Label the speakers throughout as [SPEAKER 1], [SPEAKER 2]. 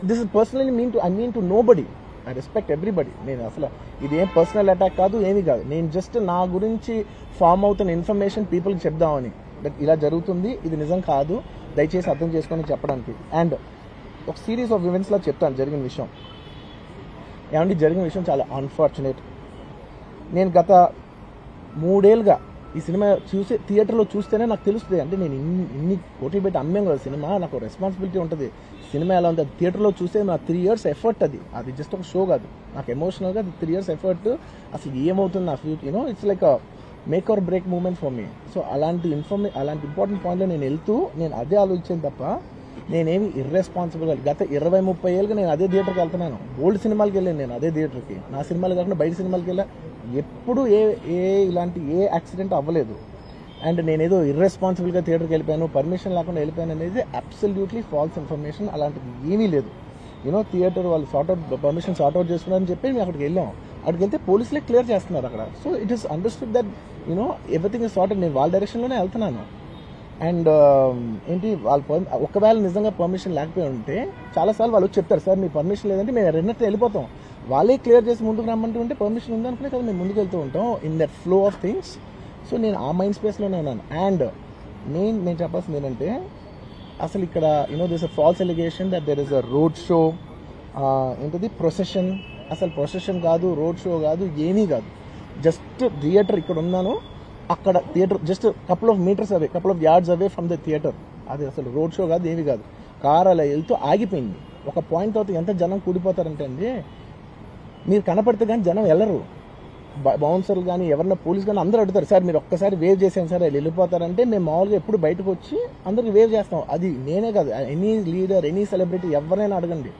[SPEAKER 1] This is personally I mean to nobody. I respect everybody. నేను అసలు ఇదేం personal attack కాదు, ఏమీ కాదు. నేను జస్ట్ నా గురించి ఫామ్ అవుతున్న ఇన్ఫర్మేషన్ పీపుల్కి చెప్దామని, దట్ ఇలా జరుగుతుంది, ఇది నిజం కాదు, దయచేసి అర్థం చేసుకొని చెప్పడానికి. అండ్ ఒక సిరీస్ ఆఫ్ ఈవెంట్స్లో చెప్తాను జరిగిన విషయం. ఏమంటే జరిగిన విషయం చాలా అన్ఫార్చునేట్. నేను గత 3 ఏళ్ళుగా ఈ సినిమా థియేటర్లో చూస్తేనే నాకు తెలుస్తుంది. అంటే నేను ఇన్ని కోట్లు పెట్టి అమ్మేం కదా సినిమా, నాకు రెస్పాన్సిబిలిటీ ఉంటుంది. సినిమా ఎలా ఉంది, అది థియేటర్లో చూస్తే నా 3 years ఎఫర్ట్, అది జస్ట్ ఒక షో కాదు. నాకు ఎమోషనల్గా అది 3 years ఎఫర్ట్. అసలు ఏమవుతుంది నా future, it's like make or break moment for me. So అలాంటి ఇంపార్టెంట్ పాయింట్లో నేను వెళ్తూ నేను అదే ఆలోచించాను తప్ప నేనేమి ఇర్రెస్పాన్సిబుల్గా గత 20-30 ఏళ్ళుగా నేను అదే థియేటర్కి వెళ్తున్నాను. ఓల్డ్ సినిమాలకి వెళ్ళాను నేను అదే థియేటర్కి. నా సినిమాలు కాకుండా బయట సినిమాలకి వెళ్ళా. ఎప్పుడు ఇలాంటి యాక్సిడెంట్ అవ్వలేదు. అండ్ నేనేదో ఇర్రెస్పాన్సిబుల్గా థియేటర్కి వెళ్ళిపోయాను, పర్మిషన్ లేకుండా వెళ్ళిపోయాను అనేది అబ్సల్యూట్లీ ఫాల్స్ ఇన్ఫర్మేషన్. అలాంటిది ఏమీ లేదు. థియేటర్ వాళ్ళు పర్మిషన్ సార్ట్అవుట్ చేసుకున్నారని చెప్పి మేము అక్కడికి వెళ్ళాం. అక్కడికి వెళ్తే పోలీసులే క్లియర్ చేస్తున్నారు అక్కడ. So it is understood that everything is sorted. నేను వాళ్ళ డైరెక్షన్లోనే వెళ్తున్నాను. అండ్ ఏంటి ఒకవేళ నిజంగా పర్మిషన్ లేకపోయి ఉంటే చాలాసార్లు వాళ్ళు చెప్తారు, సార్ మీ పర్మిషన్ లేదంటే మేము రెండింటిని వెళ్ళిపోతాం. వాళ్ళే క్లియర్ చేసి ముందుకు రమ్మంటూ ఉంటే పర్మిషన్ ఉందనుకునే కదా మేము ముందుకు వెళ్తూ ఉంటాం in that flow of things. So నేను ఆ మైండ్ స్పేస్లోనే ఉన్నాను. అండ్ నేను చెప్పాల్సింది ఏంటంటే, అసలు ఇక్కడ this a false allegation that there is a road show, ఏంటది ప్రొసెషన్. అసలు ప్రొసెషన్ కాదు, రోడ్ షో కాదు, ఏమీ కాదు. జస్ట్ థియేటర్ ఇక్కడ ఉన్నాను, అక్కడ theatre just couple of yards away from the theatre. అది అసలు రోడ్ షో కాదు, ఏమీ కాదు. కార్ అలా వెళ్తూ ఆగిపోయింది. ఒక పాయింట్ తర్వాత ఎంత జనం కూడిపోతారంటే అండి, మీరు కనపడితే కానీ జనం వెళ్ళరు. బౌన్సర్లు కానీ ఎవరన్నా పోలీస్ కానీ అందరూ అడుగుతారు, సార్ మీరు ఒక్కసారి వేవ్ చేసాను సార్ వాళ్ళు వెళ్ళిపోతారంటే మేము మామూలుగా ఎప్పుడు బయటకు వచ్చి అందరికి వేవ్ చేస్తాం. అది నేనే కాదు, ఎనీ లీడర్, ఎనీ సెలబ్రిటీ ఎవరైనా అడగండి,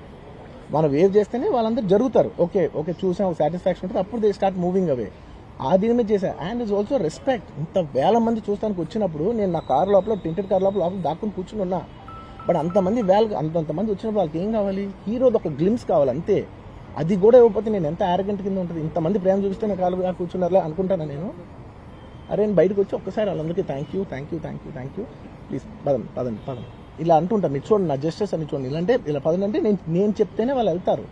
[SPEAKER 1] మనం వేవ్ చేస్తేనే వాళ్ళందరూ జరుగుతారు. ఓకే చూసాం, ఒక సాటిస్ఫాక్షన్ ఉంటుంది, అప్పుడు దే స్టార్ట్ మూవింగ్ అవే. ఆ దీని మీద చేశాను. And it's also respect. ఇంత వేల మంది చూస్తానికి వచ్చినప్పుడు నేను నా కార్ లోపల, టెంటెడ్ కార్ లోపల దాక్కుని కూర్చుని ఉన్నా. బట్ అంతమంది అంతమంది వచ్చినప్పుడు వాళ్ళకి ఏం కావాలి, హీరోది ఒక గ్లిమ్స్ కావాలి అంతే. అది కూడా ఇవ్వకపోతే నేను ఎంత యారగెంట్ కింద ఉంటుంది. ఇంతమంది ప్రేమ చూపిస్తే నా కాలు కూర్చున్నారులే అనుకుంటాను నేను. అరే నేను బయటకు వచ్చి ఒక్కసారి వాళ్ళందరికీ థ్యాంక్ యూ ప్లీజ్ పదండి ఇలా అంటుంటాను. మీరు చూడండి నా జస్టిస్ అని చూడండి. ఇలాంటే ఇలా పదండి అంటే నేను చెప్తేనే వాళ్ళు వెళ్తారు.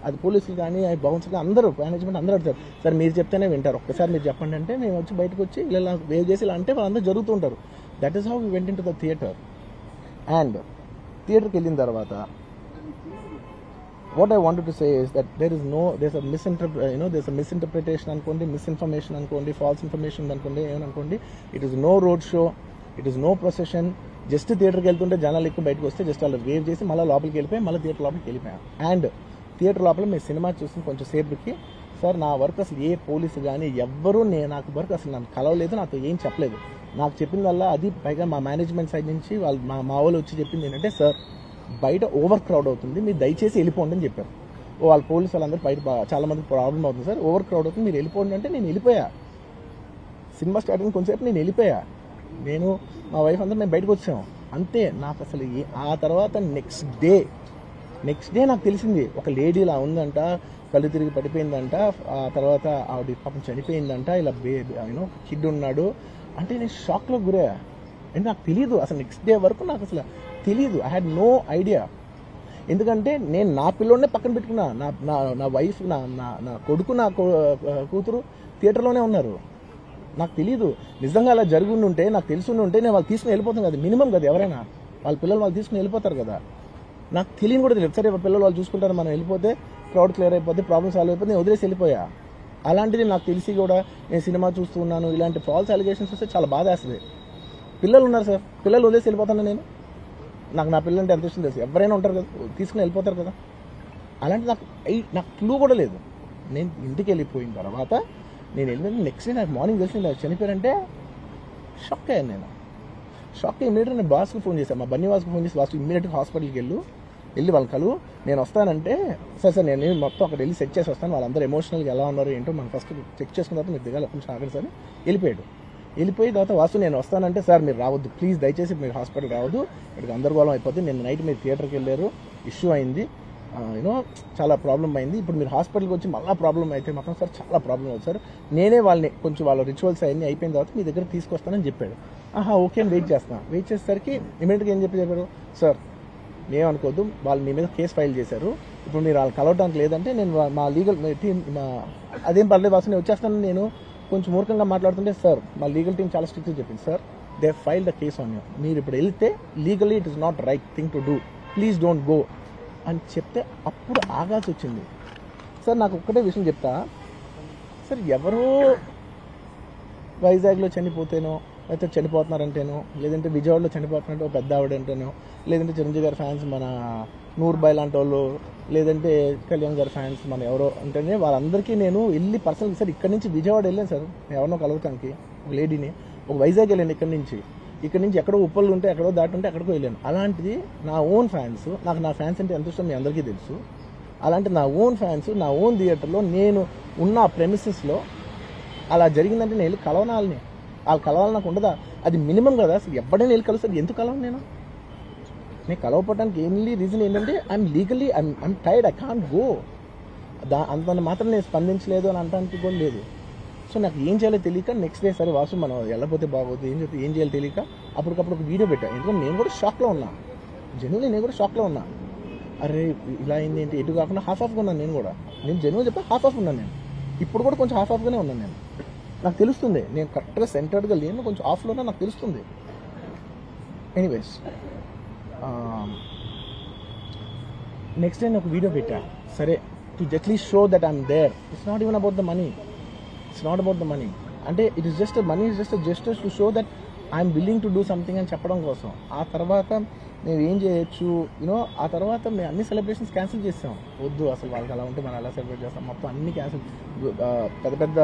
[SPEAKER 1] అది పోలీసులు కానీ బౌన్సర్లు అందరూ, మేనేజ్మెంట్ అందరూ అడుగుతారు, సార్ మీరు చెప్తేనే వింటారు, ఒక్కసారి మీరు చెప్పండి అంటే మేము వచ్చి బయటకు వచ్చి ఇలా వేవ్ చేసి ఇలా అంటే వాళ్ళందరూ జరుగుతూ ఉంటారు. That is how we went in to the theatre. And థియేటర్కి వెళ్ళిన తర్వాత what I wanted to say is that there's a misinterpretation అనుకోండి, misinformation అనుకోండి, false information అనుకోండి, ఏమనుకోండి, it is no road show, it is no procession. Just థియేటర్కి వెళ్తుంటే జనాలు ఎక్కువ బయటకు వస్తే జస్ట్ అలా వేవ్ చేసి మళ్ళీ లోపలికి వెళ్ళిపోయి మళ్ళీ థియేటర్ లోపలికి వెళ్ళిపోయాం. అండ్ థియేటర్ లోపల మేము సినిమా చూసిన కొంచెం సేపుకి, సార్ నా వర్క్ అసలు ఏ పోలీసు కానీ ఎవ్వరూ నాకు వర్క్ అసలు నాకు కలవలేదు, నాతో ఏం చెప్పలేదు. నాకు చెప్పిందల్లా అది పైగా మా మేనేజ్మెంట్ సైడ్ నుంచి వాళ్ళు మా వాళ్ళు వచ్చి చెప్పింది ఏంటంటే, సార్ బయట ఓవర్ క్రౌడ్ అవుతుంది, మీరు దయచేసి వెళ్ళిపోండి అని చెప్పారు. వాళ్ళ పోలీసు వాళ్ళందరూ బయట చాలా మందికి ప్రాబ్లం అవుతుంది, సార్ ఓవర్ క్రౌడ్ అవుతుంది, మీరు వెళ్ళిపోండి అంటే నేను వెళ్ళిపోయా. సినిమా స్టార్టింగ్ కొంచెంసేపు నేను వెళ్ళిపోయా. నేను మా వైఫ్ అందరూ మేము బయటకు వచ్చాము అంతే. నాకు అసలు ఆ తర్వాత నెక్స్ట్ డే నాకు తెలిసింది, ఒక లేడీ ఇలా ఉందంట, కళ్ళు తిరిగి పడిపోయిందంట, ఆ తర్వాత ఆవిడ పాపం చనిపోయిందంట, ఇలా కిడ్ ఉన్నాడు అంటే నేను షాక్లో గురయ్యా. అంటే నాకు తెలియదు అసలు, నెక్స్ట్ డే వరకు నాకు అసలు తెలియదు. I had no idea. ఎందుకంటే నేను నా పిల్లోనే పక్కన పెట్టుకున్నా, నా వైఫ్, నా కొడుకు, నా కూతురు థియేటర్లోనే ఉన్నారు. నాకు తెలియదు. నిజంగా అలా జరిగి ఉంటే, నాకు తెలిసి ఉంటే నేను వాళ్ళు తీసుకుని వెళ్ళిపోతాను కదా, మినిమం కదా, ఎవరైనా వాళ్ళ పిల్లలు వాళ్ళు తీసుకుని వెళ్ళిపోతారు కదా. నాకు తెలియని కూడా తెలియదు. సరే పిల్లలు వాళ్ళు చూసుకుంటారు, మనం వెళ్ళిపోతే క్రౌడ్ క్లియర్ అయిపోతే, ప్రాబ్లమ్ సాల్వ్ అయిపోతే నేను వదిలేసి వెళ్ళిపోయా. అలాంటిది నాకు తెలిసి కూడా నేను సినిమా చూస్తున్నాను, ఇలాంటి ఫాల్స్ అలిగేషన్స్ వస్తే చాలా బాధ వేస్తుంది. పిల్లలు ఉన్నారు సార్, పిల్లలు వదిలేసి వెళ్ళిపోతాను నేను. నాకు నా పిల్లలు అంటే ఎంత ఇష్టం తెలుసు, ఎవరైనా ఉంటారు కదా, తీసుకుని వెళ్ళిపోతారు కదా. అలాంటి నాకు క్లూ కూడా లేదు. నేను ఇంటికి వెళ్ళిపోయిన తర్వాత నేను వెళ్ళిన నెక్స్ట్ డే నాకు మార్నింగ్ తెలిసి చనిపోయారంటే షాక్ అయ్యాను. నేను షాక్ అయ్యి ఇమీడియట్గా నేను బాస్కి ఫోన్ చేశాను, మా బన్నీవాస్కి ఫోన్ చేసి, బాస్ ఇమీడియట్గా హాస్పిటల్కి వెళ్ళి వాళ్ళ కలు నేను వస్తానంటే, సార్ నేను మొత్తం అక్కడ వెళ్ళి చెక్ చేసి వస్తాను, వాళ్ళందరూ ఎమోషనల్గా ఎలా ఉన్నారు ఏంటో మనం ఫస్ట్ చెక్ చేసుకున్న తర్వాత మీరు దిగాలి కొంచెం ఆగండి సార్. వెళ్ళిపోయి తర్వాత వాసు నేను వస్తానంటే, సార్ మీరు రావద్దు ప్లీజ్, దయచేసి మీరు హాస్పిటల్ రావద్దు, ఇక్కడికి గందరగోళం అయిపోతుంది, నేను నైట్ మీరు థియేటర్కి వెళ్ళారు, ఇష్యూ అయింది, చాలా ప్రాబ్లం అయింది, ఇప్పుడు మీరు హాస్పిటల్కి వచ్చి మళ్ళీ ప్రాబ్లం అయితే మాత్రం సార్ చాలా ప్రాబ్లం అవుతుంది సార్, నేనే వాళ్ళని కొంచెం వాళ్ళ రిచువల్స్ అవన్నీ అయిపోయిన తర్వాత మీ దగ్గర తీసుకొస్తానని చెప్పాడు. ఓకే అని వెయిట్ చేస్తాను. వెయిట్ చేసేసరికి ఇమీడియట్గా ఏం చెప్పారు, సార్ ఏమనుకోవద్దు, వాళ్ళు మీ మీద కేసు ఫైల్ చేశారు. ఇప్పుడు మీరు వాళ్ళు కలవడానికి లేదంటే నేను మా లీగల్ టీం అదేం పర్లేదు వాసు నేను వచ్చేస్తాను. నేను కొంచెం మూర్ఖంగా మాట్లాడుతుంటే సార్ మా లీగల్ టీం చాలా స్ట్రిక్ట్గా చెప్పింది, sir they file the case on you, మీరు ఇప్పుడు వెళ్తే legally it is not right thing to do, please don't go అని చెప్తే అప్పుడు ఆగాల్సి వచ్చింది. సార్ నాకు ఒక్కటే విషయం చెప్తా సార్, ఎవరో వైజాగ్లో చనిపోతేనో లేకపోతే చనిపోతున్నారంటేనో, లేదంటే విజయవాడలో చనిపోతున్నారంటే ఒక పెద్ద ఆవిడంటేనో, లేదంటే చిరంజీవి గారి ఫ్యాన్స్ మన నూర్బాయ్ లాంటి వాళ్ళు, లేదంటే కళ్యాణ్ గారి ఫ్యాన్స్ మన ఎవరో అంటేనే వాళ్ళందరికీ నేను వెళ్ళి పర్సనల్ సార్ ఇక్కడ నుంచి విజయవాడ వెళ్ళాను సార్ ఎవరినో కలవటానికి, ఒక లేడీని, ఒక వైజాగ్ వెళ్ళాను ఇక్కడ నుంచి ఎక్కడో ఉప్పలు ఉంటే ఎక్కడో దాటి ఉంటే ఎక్కడికో వెళ్ళాను. అలాంటిది నా ఓన్ ఫ్యాన్స్, నాకు నా ఫ్యాన్స్ అంటే ఎంత ఇష్టం మీ అందరికీ తెలుసు. అలాంటి నా ఓన్ ఫ్యాన్స్ నా ఓన్ థియేటర్లో నేను ఉన్న ప్రెమిసెస్లో అలా జరిగిందంటే నేను వెళ్ళి కలవనాలని, వాళ్ళు కలవాలి నాకు ఉండదా? అది మినిమం కదా అసలు. ఎప్పుడైనా వెళ్ళి కలుస్తారు, ఎందుకు కలవను నేను కలవపోవడానికి ఓన్లీ రీజన్ ఏంటంటే I'm legally I'm tired, I can't go. అంత మాత్రం నేను స్పందించలేదు అని అనడానికి కూడా లేదు. సో నాకు ఏం చేయాలో తెలియక నెక్స్ట్ డే సరే వాసు మనం వెళ్ళకపోతే బాగోదు, ఏం చేయాలో తెలియక అప్పటికప్పుడు ఒక వీడియో పెట్టాను. ఎందుకంటే నేను కూడా షాక్లో ఉన్నా, జెన్యున్లీ నేను కూడా షాక్లో ఉన్నా. అరే ఇలా అయింది ఏంటి, ఎటు కాకుండా హాఫ్ ఆఫ్గా ఉన్నాను నేను జెన్యున్ చెప్పా హాఫ్ ఆఫ్ ఉన్నాను నేను. ఇప్పుడు కూడా కొంచెం హాఫ్ ఆఫ్గానే ఉన్నాను నేను. నాకు తెలుస్తుంది నేను కరెక్ట్గా సెంటర్డ్గా లేను, కొంచెం ఆఫ్లో ఉన్నా నాకు తెలుస్తుంది. ఎనీవేస్ నెక్స్ట్ డే నేను ఒక వీడియో పెట్టా, సరే to at least show that I'm there. It's not even about the money, అంటే it is just money is just gestures to show that I'm willing to do something అని చెప్పడం కోసం. ఆ తర్వాత మేము ఏం చేయొచ్చు ఆ తర్వాత మేము అన్ని సెలబ్రేషన్స్ క్యాన్సిల్ చేస్తాం. వద్దు అసలు వాళ్ళకి అలా ఉంటే మనం ఎలా సెలబ్రేట్ చేస్తాం, మొత్తం అన్ని క్యాన్సిల్. పెద్ద పెద్ద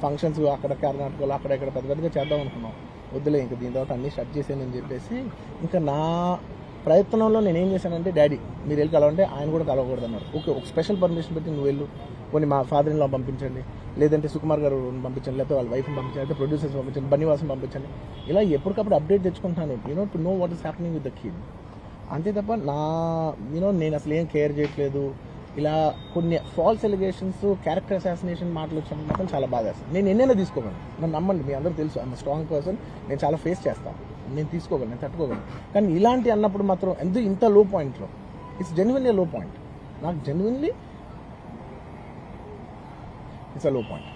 [SPEAKER 1] ఫంక్షన్స్ అక్కడ కర్ణాటకలో అక్కడ ఇక్కడ పెద్ద పెద్దగా చేద్దాం అనుకున్నాం. వద్దులే ఇంకా దీని తర్వాత అన్ని స్టార్ట్ చేసానని చెప్పేసి ఇంకా నా ప్రయత్నంలో నేను ఏం చేశానంటే, డాడీ మీరు వెళ్ళి కలవంటే ఆయన కూడా కలవకూడదు అన్నారు. ఓకే ఒక స్పెషల్ పర్మిషన్ పెట్టి నువ్వు వెళ్ళు, కొన్ని మా ఫాదర్ ఇన్ లా పంపించండి, లేదంటే సుకుమార్ గారు పంపించండి, లేకపోతే వాళ్ళ వైఫ్ని పంపించండి, లేకపోతే ప్రొడ్యూసర్స్ పంపించండి, బన్నీవాసం పంపించండి. ఇలా ఎప్పటికప్పుడు అప్డేట్ తెచ్చుకుంటాను to know what is happening with the kid. అంతే తప్ప నేను అసలు ఏం కేర్ చేయట్లేదు. ఇలా కొన్ని ఫాల్స్ ఎలిగేషన్స్, క్యారెక్టర్ అసాసినేషన్ మాటలు వచ్చినప్పుడు మాత్రం చాలా బాగా వేస్తాను. నేను ఎన్నైనా తీసుకోగలను, నన్ను నమ్మండి, మీ అందరూ తెలుసు ఐఎమ్ స్ట్రాంగ్ పర్సన్, నేను చాలా ఫేస్ చేస్తాను, నేను తీసుకోగలను, నేను తట్టుకోగలను. కానీ ఇలాంటి అన్నప్పుడు మాత్రం ఇంత లో పాయింట్లో ఇట్స్ జెన్యున్లీ లో పాయింట్, నాకు జెన్యున్లీ ఇట్స్ అ లో పాయింట్.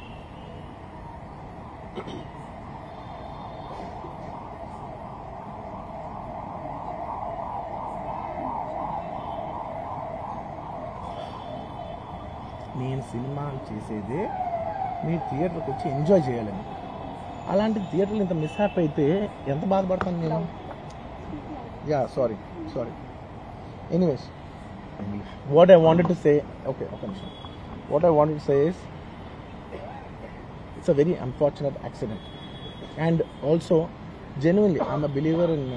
[SPEAKER 1] నేను సినిమాలు చేసేదే మీరు థియేటర్కి వచ్చి ఎంజాయ్ చేయాలని. అలాంటి థియేటర్లు ఇంత మిస్హ్యాప్ అయితే ఎంత బాధపడతాను నేను. Sorry anyways what I wanted to say, okay ఒక నిమిషం, what I wanted to say is it's a very unfortunate accident and also genuinely I'm a believer in,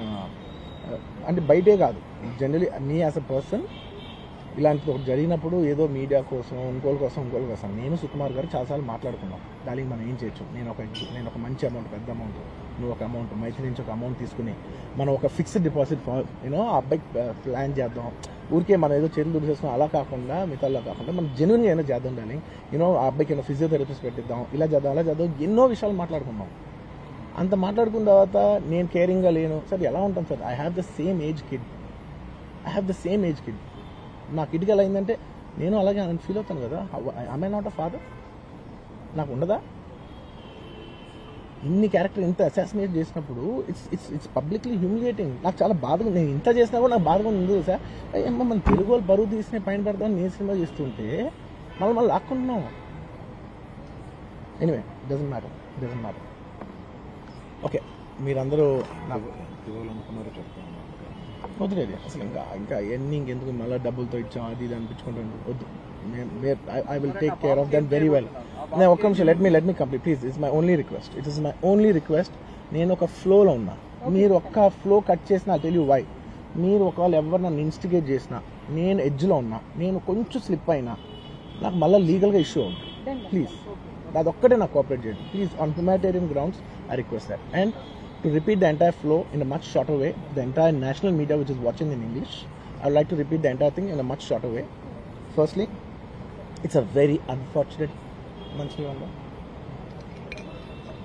[SPEAKER 1] అంటే బయటే కాదు generally me as a person ఇలాంటిది ఒకటి జరిగినప్పుడు ఏదో media కోసం ఇంకోళ్ళ కోసం నేను సుకుమార్ గారు చాలాసార్లు మాట్లాడుకున్నాం, దానికి మనం ఏం చేయొచ్చు, నేను ఒక మంచి అమౌంట్, పెద్ద అమౌంట్, నువ్వు ఒక అమౌంట్, మైత్రి నుంచి ఒక అమౌంట్ తీసుకుని మనం ఒక ఫిక్స్డ్ డిపాజిట్ ఆ అబ్బాయికి ప్లాన్ చేద్దాం. ఊరికే మనం ఏదో చేతులు దుడిసేసుకుని అలా కాకుండా మిగతాలా కాకుండా మనం జెన్యున్గా ఏమైనా చేద్దాం డాలి, ఆ అబ్బాయికి ఏమైనా ఫిజియోథెరపిస్ట్ పెట్టిద్దాం, ఇలా చేద్దాం అలా చేద్దాం, ఎన్నో విషయాలు మాట్లాడుకున్నాం. అంత మాట్లాడుకున్న తర్వాత నేను కేరింగ్గా లేను సార్, ఎలా ఉంటాను sir, I have the same age kid, నా కిడ్కి ఎలా అయిందంటే నేను అలాగే ఫీల్ అవుతాను కదా. ఐ నాట్ అ ఫాదర్, నాకు ఉండదా? ఇన్ని క్యారెక్టర్ ఇంత అసాసినేట్ చేసినప్పుడు ఇట్స్ పబ్లిక్లీ హ్యూమిలియేటింగ్. నాకు చాలా బాధగా, నేను ఇంత చేసినా కూడా నాకు బాధగా ఉంది సార్. అయ్యమ్మ మన తెలుగు వాళ్ళు బరువు తీసిన పైన పెడతామని నేను సినిమా చేస్తుంటే మళ్ళీ లాక్కుంటున్నాం. Anyway doesn't matter. ఓకే మీరందరూ నాకు వదిలేదు అసలు, ఇంకా ఎన్ని ఇంకెందుకు మళ్ళీ డబ్బులతో ఇచ్చాం అది ఇది అనిపించుకుంటాను, వద్దు. I will take care of them very well. నేను ఒక్క నిమిషం let me complete please. It's my only request. నేను ఒక ఫ్లోలో ఉన్నా, మీరు ఒక్క ఫ్లో కట్ చేసినా టెల్ యూ వై. మీరు ఒకవేళ ఎవరు నన్ను ఇన్స్టిగేట్ చేసినా, నేను ఎడ్జ్లో ఉన్నా, నేను కొంచెం స్లిప్ అయినా నాకు మళ్ళీ లీగల్గా ఇష్యూ ఉంది. ప్లీజ్ అదొక్కటే నాకు కోఆపరేట్ చేయండి please. On humanitarian grounds I request that. And to repeat the entire flow in a much shorter way, the entire national media which is watching in English, I would like to repeat the entire thing in a much shorter way. Firstly, it's a very unfortunate